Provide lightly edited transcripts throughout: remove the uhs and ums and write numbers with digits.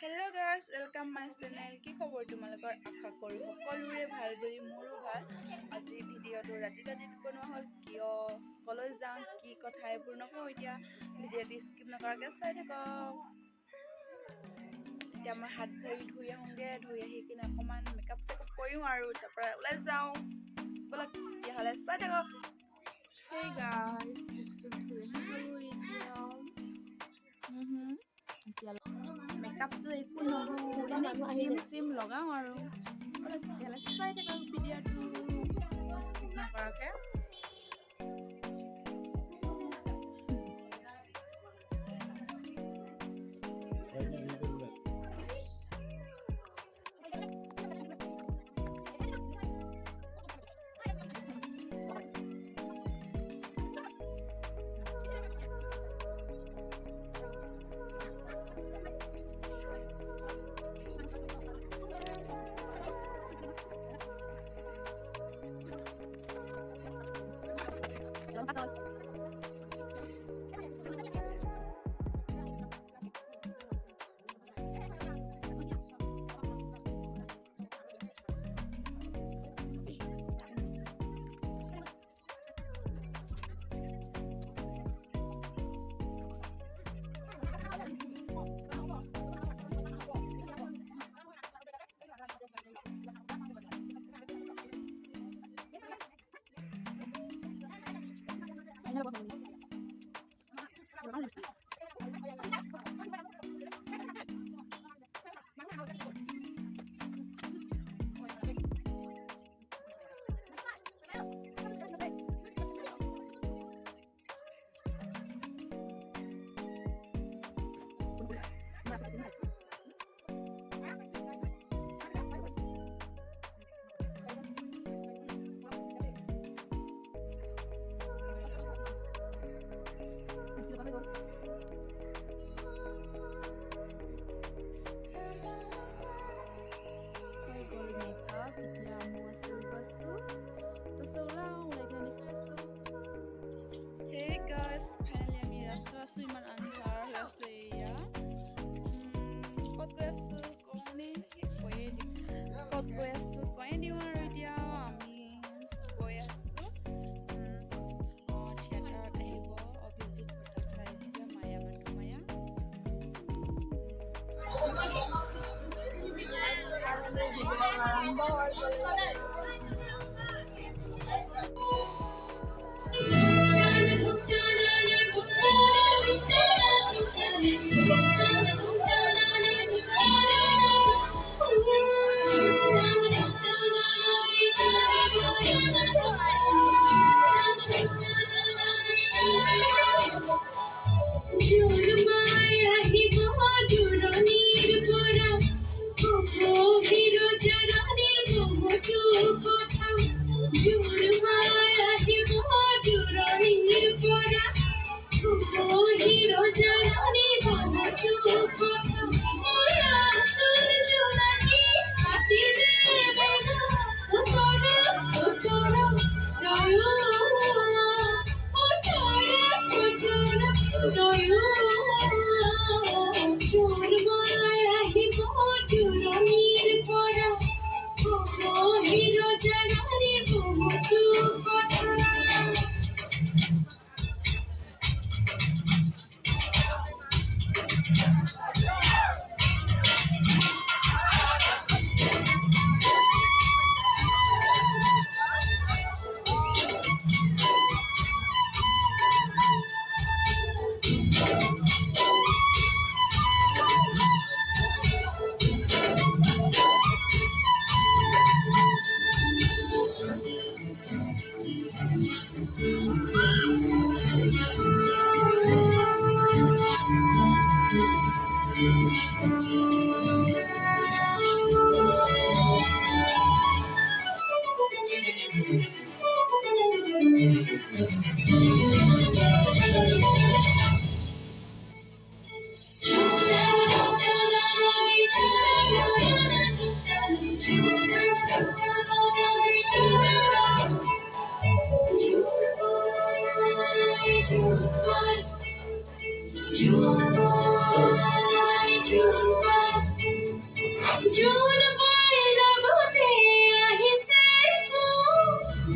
Hello guys, welcome my channel. কি খবৰ তোমালোকৰ? আশা কৰো সকলোৰে ভাল বুলি মোৰো ভাল। আজি ভিডিঅ'টো ৰাতি বনোৱা হ'ল কিয় কলৈ যাওঁ কি কথা এইবোৰ নকওঁ এতিয়া ভিডিঅ'টো স্কিপ নকৰাকৈ চাই থাকক। এতিয়া মই হাত ভৰি ধুই আহোঁগে, ধুই আহি কিনে অকণমান মেকআপ চেকআপ কৰিম আৰু তাৰ পৰা ওলাই যাওঁ। ব'লক তেতিয়াহ'লে চাই থাকক। Hey guys, মেকআপটো একো নহয়, ক্ৰীম লগাওঁ আৰু তেতিয়াহ'লে চাই থাকক ভিডিঅ'টো স্কিপ নকৰাকৈ। Hey guys, finally আমি ৰাস্তা আছো, ইমান আন্ধাৰ হৈ আছে এয়া। ক'ত গৈ আছো কওঁনে? ক'ত গৈ আছো কৈয়ে দিওঁ আৰু এতিয়া আমি গৈ আছো থিয়েটাৰত আহিব অভিজিত ভট্টাচাৰ্য এতিয়া মায়া মাথো মায়া। জোর পাইলা গতে আহিছে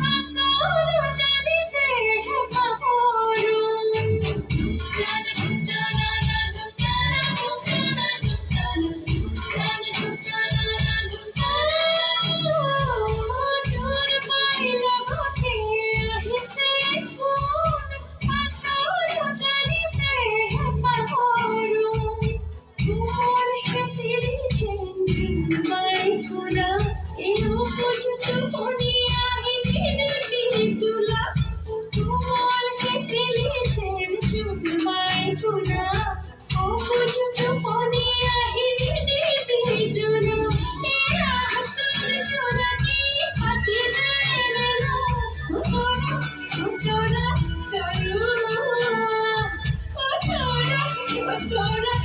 আসল জানিছে পাহৰু জোৰ পাইলা গতে আহিছে আসল জানিছে পাহৰু All hatred changing my kura. You put to ponia in pitula. All hatred changing my kura. Oh, put to ponia in pitula. Tera hasul chora ki pati dena. Chora karu. Chora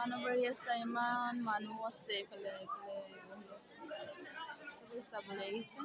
মানুহ আছে ইমান মানুহ আছে এইফালে চবেই চাবলৈ আহিছে